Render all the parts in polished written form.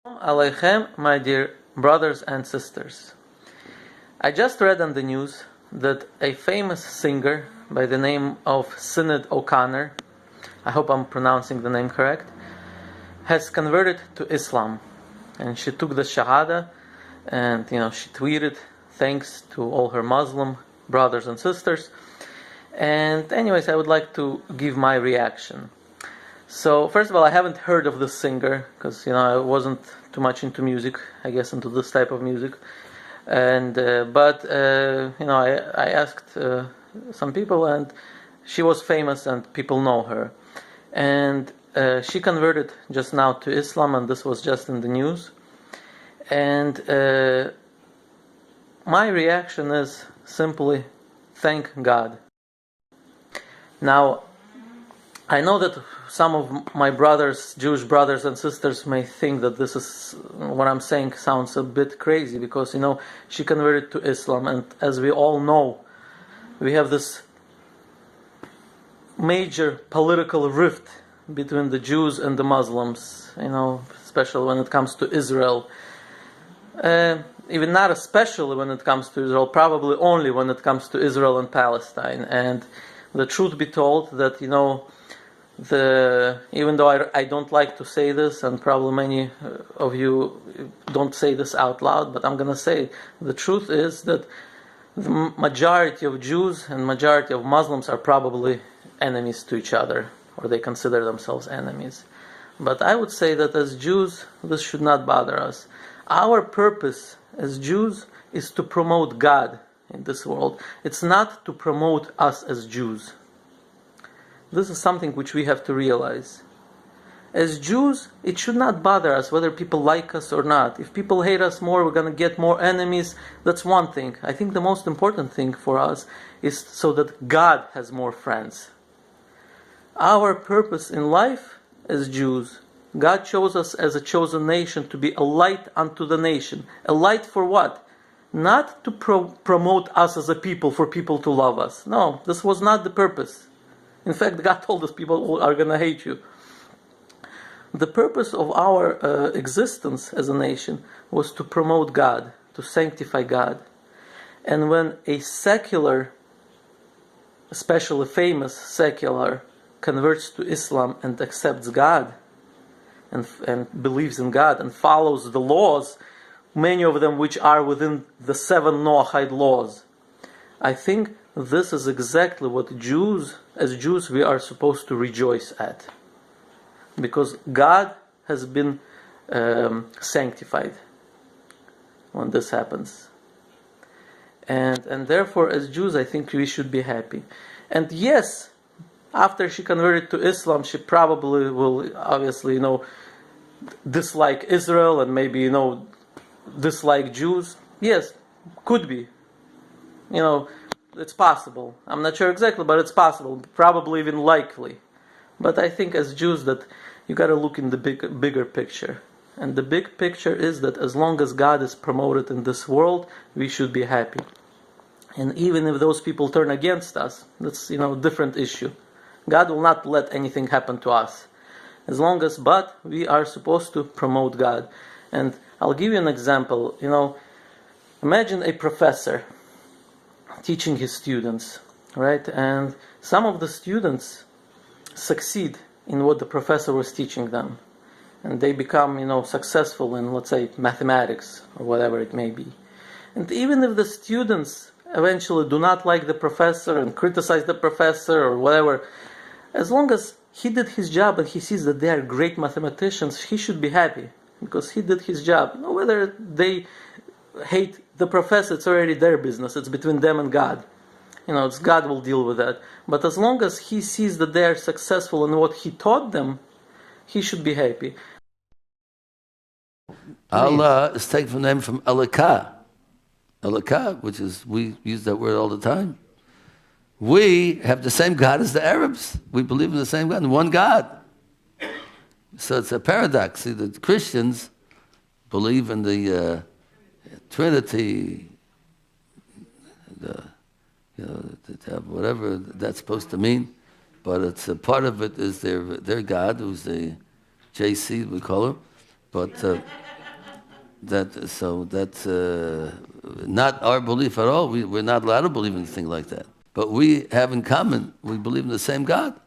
Aleichem, my dear brothers and sisters. I just read on the news that a famous singer by the name of Sinead O'Connor, I hope I'm pronouncing the name correct, has converted to Islam. And she took the Shahada and she tweeted thanks to all her Muslim brothers and sisters. And anyways, I would like to give my reaction. So first of all, I haven't heard of this singer because I wasn't too much into music, I guess, into this type of music. And I asked some people, and she was famous, and people know her. And she converted just now to Islam, and this was just in the news. And my reaction is simply, thank God. Now, I know that some of my brothers, Jewish brothers and sisters, may think that this is what I'm saying sounds a bit crazy because she converted to Islam, and as we all know, we have this major political rift between the Jews and the Muslims, especially when it comes to Israel. Even not especially when it comes to Israel, probably only when it comes to Israel and Palestine. And the truth be told that even though I don't like to say this, and probably many of you don't say this out loud, but I'm going to say the truth is that the majority of Jews and majority of Muslims are probably enemies to each other, or they consider themselves enemies. But I would say that as Jews, this should not bother us. Our purpose as Jews is to promote God in this world. It's not to promote us as Jews. This is something which we have to realize. As Jews, it should not bother us whether people like us or not. If people hate us more, we're going to get more enemies. That's one thing. I think the most important thing for us is so that God has more friends. Our purpose in life as Jews, God chose us as a chosen nation to be a light unto the nation. A light for what? Not to promote us as a people, for people to love us. No, this was not the purpose. In fact, God told us people are going to hate you. The purpose of our existence as a nation was to promote God, to sanctify God. And when a secular, especially famous secular, converts to Islam and accepts God and believes in God and follows the laws, many of them which are within the 7 Noahide laws, I think this is exactly what as Jews, we are supposed to rejoice at. Because God has been sanctified when this happens. And therefore, as Jews, I think we should be happy. And yes, after she converted to Islam, she probably will obviously, dislike Israel and maybe, dislike Jews. Yes, could be. It's possible. I'm not sure exactly, but it's possible. Probably even likely. But I think as Jews that you got to look in the bigger picture. And the big picture is that as long as God is promoted in this world, we should be happy. And even if those people turn against us, that's a different issue. God will not let anything happen to us. But we are supposed to promote God. And I'll give you an example. Imagine a professor teaching his students, right? And some of the students succeed in what the professor was teaching them. And they become, successful in, let's say, mathematics or whatever it may be. And even if the students eventually do not like the professor and criticize the professor or whatever, as long as he did his job and he sees that they are great mathematicians, he should be happy because he did his job. Whether they hate the professor, it's already their business. It's between them and God. It's God will deal with that. But as long as he sees that they are successful in what he taught them, he should be happy. Allah is taken from the name from Elikah. Elikah, which is, we use that word all the time. We have the same God as the Arabs. We believe in the same God, one God. So it's a paradox. See, the Christians believe in the Trinity, whatever that's supposed to mean, but it's a part of it is their God, who's the JC we call her, but That's not our belief at all. We're not allowed to believe in anything like that. But we have in common, we believe in the same God.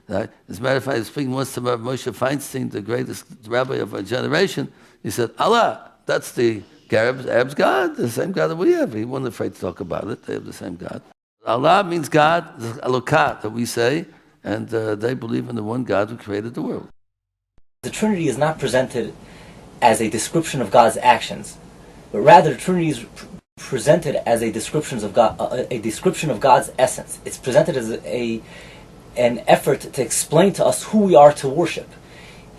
Right? As a matter of fact, I was speaking once to Moshe Feinstein, the greatest rabbi of our generation. He said, Allah, that's the Arabs' God, the same God that we have. He wasn't afraid to talk about it. They have the same God. Allah means God, the Elokat that we say, and they believe in the one God who created the world. The Trinity is not presented as a description of God's actions, but rather the Trinity is presented as a description of God's essence. It's presented as an effort to explain to us who we are to worship.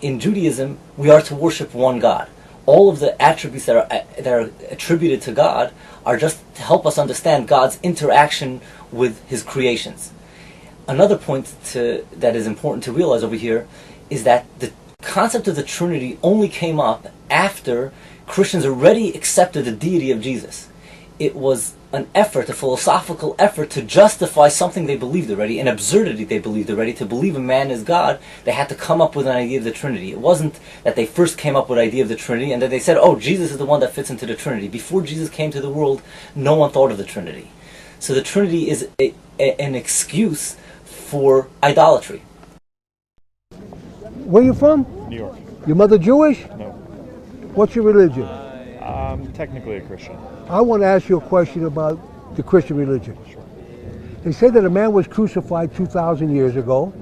In Judaism, we are to worship one God. All of the attributes that are attributed to God are just to help us understand God's interaction with His creations. Another point that is important to realize over here is that the concept of the Trinity only came up after Christians already accepted the deity of Jesus. It was an effort, a philosophical effort to justify something they believed already, an absurdity they believed already. To believe a man is God, they had to come up with an idea of the Trinity. It wasn't that they first came up with the idea of the Trinity and that they said, oh, Jesus is the one that fits into the Trinity. Before Jesus came to the world, no one thought of the Trinity. So the Trinity is an excuse for idolatry. Where are you from? New York. Your mother Jewish? No. What's your religion? I'm technically a Christian. I want to ask you a question about the Christian religion. Sure. They say that a man was crucified 2,000 years ago,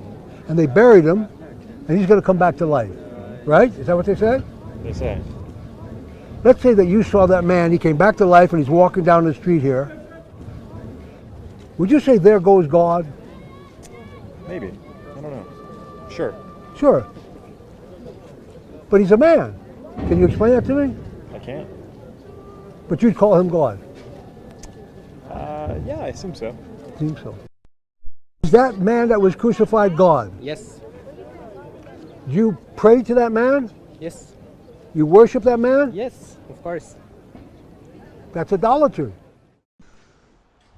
and they buried him, and he's going to come back to life. Right? Is that what they say? They say. Let's say that you saw that man, he came back to life, and he's walking down the street here. Would you say, there goes God? Maybe. I don't know. Sure. Sure. But he's a man. Can you explain that to me? I can't. But you'd call him God? Yeah, I assume so. I think so. Is that man that was crucified God? Yes. Do you pray to that man? Yes. You worship that man? Yes, of course. That's idolatry.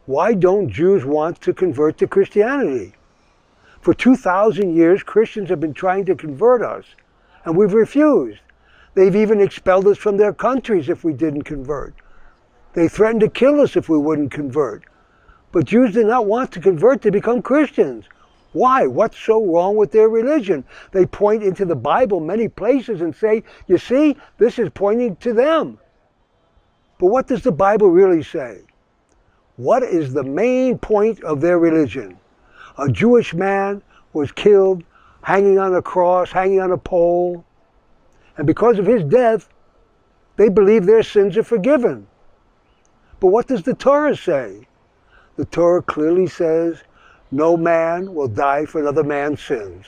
Why don't Jews want to convert to Christianity? For 2,000 years, Christians have been trying to convert us, and we've refused. They've even expelled us from their countries if we didn't convert. They threatened to kill us if we wouldn't convert. But Jews did not want to convert to become Christians. Why? What's so wrong with their religion? They point into the Bible many places and say, you see, this is pointing to them. But what does the Bible really say? What is the main point of their religion? A Jewish man was killed, hanging on a cross, hanging on a pole. And because of his death, they believe their sins are forgiven. But what does the Torah say? The Torah clearly says, no man will die for another man's sins.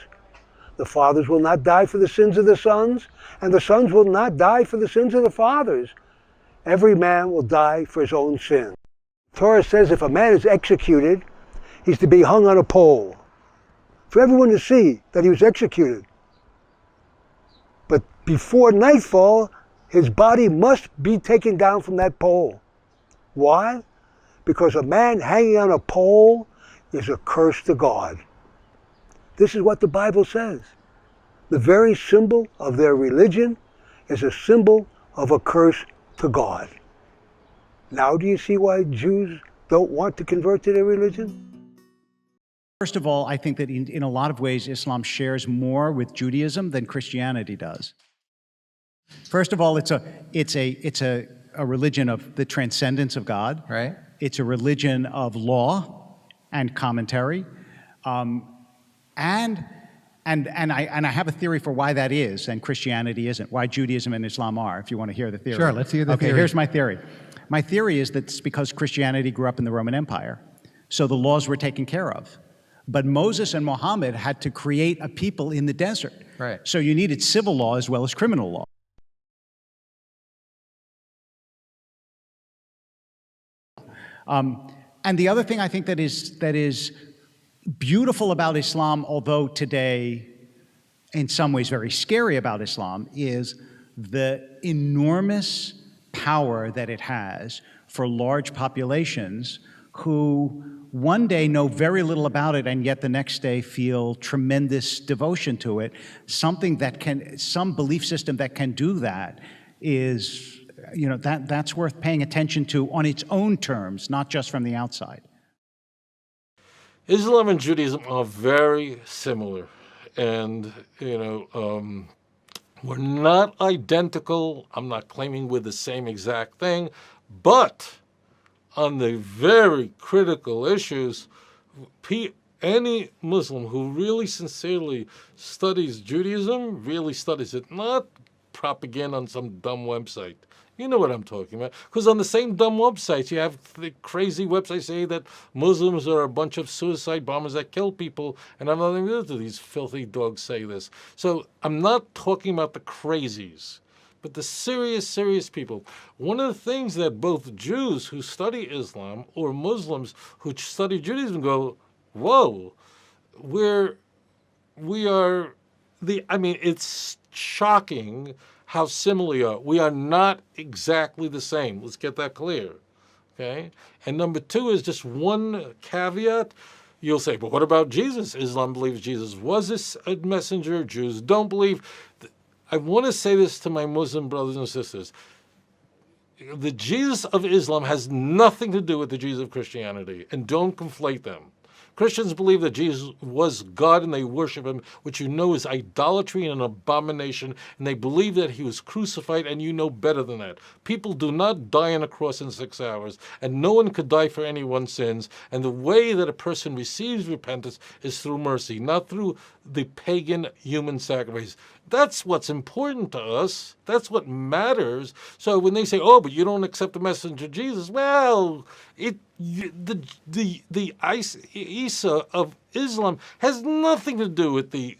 The fathers will not die for the sins of the sons, and the sons will not die for the sins of the fathers. Every man will die for his own sin. The Torah says if a man is executed, he's to be hung on a pole for everyone to see that he was executed. But before nightfall, his body must be taken down from that pole. Why? Because a man hanging on a pole is a curse to God. This is what the Bible says. The very symbol of their religion is a symbol of a curse to God. Now do you see why Jews don't want to convert to their religion? First of all, I think that in a lot of ways, Islam shares more with Judaism than Christianity does. First of all, it's a religion of the transcendence of God. Right. It's a religion of law and commentary, and I have a theory for why that is, and Christianity isn't. Why Judaism and Islam are. If you want to hear the theory. Sure, let's hear the theory. Okay, here's my theory. My theory is that it's because Christianity grew up in the Roman Empire, so the laws were taken care of. But Moses and Muhammad had to create a people in the desert. Right. So you needed civil law as well as criminal law. And the other thing I think that is beautiful about Islam, although today in some ways very scary about Islam, is the enormous power that it has for large populations who one day know very little about it and yet the next day feel tremendous devotion to it. Some belief system that can do that is that's worth paying attention to on its own terms, not just from the outside. Islam and Judaism are very similar, and we're not identical. I'm not claiming we're the same exact thing, but on the very critical issues, any Muslim who really sincerely studies Judaism really studies it, not propaganda on some dumb website. You know what I'm talking about. Because on the same dumb websites, you have the crazy websites say that Muslims are a bunch of suicide bombers that kill people, and I'm not even going to do these filthy dogs say this. So I'm not talking about the crazies, but the serious, serious people. One of the things that both Jews who study Islam or Muslims who study Judaism go, whoa, it's shocking how similar we are. We are not exactly the same. Let's get that clear, okay? And number two is just one caveat. You'll say, but what about Jesus? Islam believes Jesus was a messenger. Jews don't believe. I want to say this to my Muslim brothers and sisters. The Jesus of Islam has nothing to do with the Jesus of Christianity, and don't conflate them. Christians believe that Jesus was God and they worship him, which you know is idolatry and an abomination, and they believe that he was crucified, and you know better than that. People do not die on a cross in 6 hours, and no one could die for anyone's sins, and the way that a person receives repentance is through mercy, not through the pagan human sacrifice. That's what's important to us. That's what matters. So when they say, oh, but you don't accept the messenger of Jesus, well, the Isa of Islam has nothing to do with the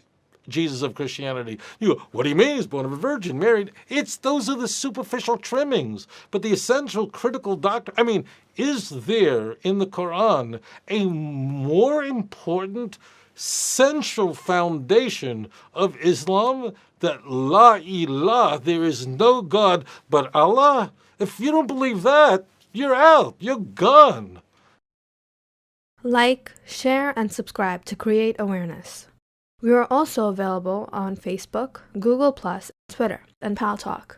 Jesus of Christianity. You go, what do you mean? He's born of a virgin, married. Those are the superficial trimmings. But the essential critical doctrine, is there in the Quran a more important central foundation of Islam, that La ilaha, there is no God but Allah? If you don't believe that, you're out. You're gone. Like, share, and subscribe to create awareness. We are also available on Facebook, Google+, Twitter, and Paltalk.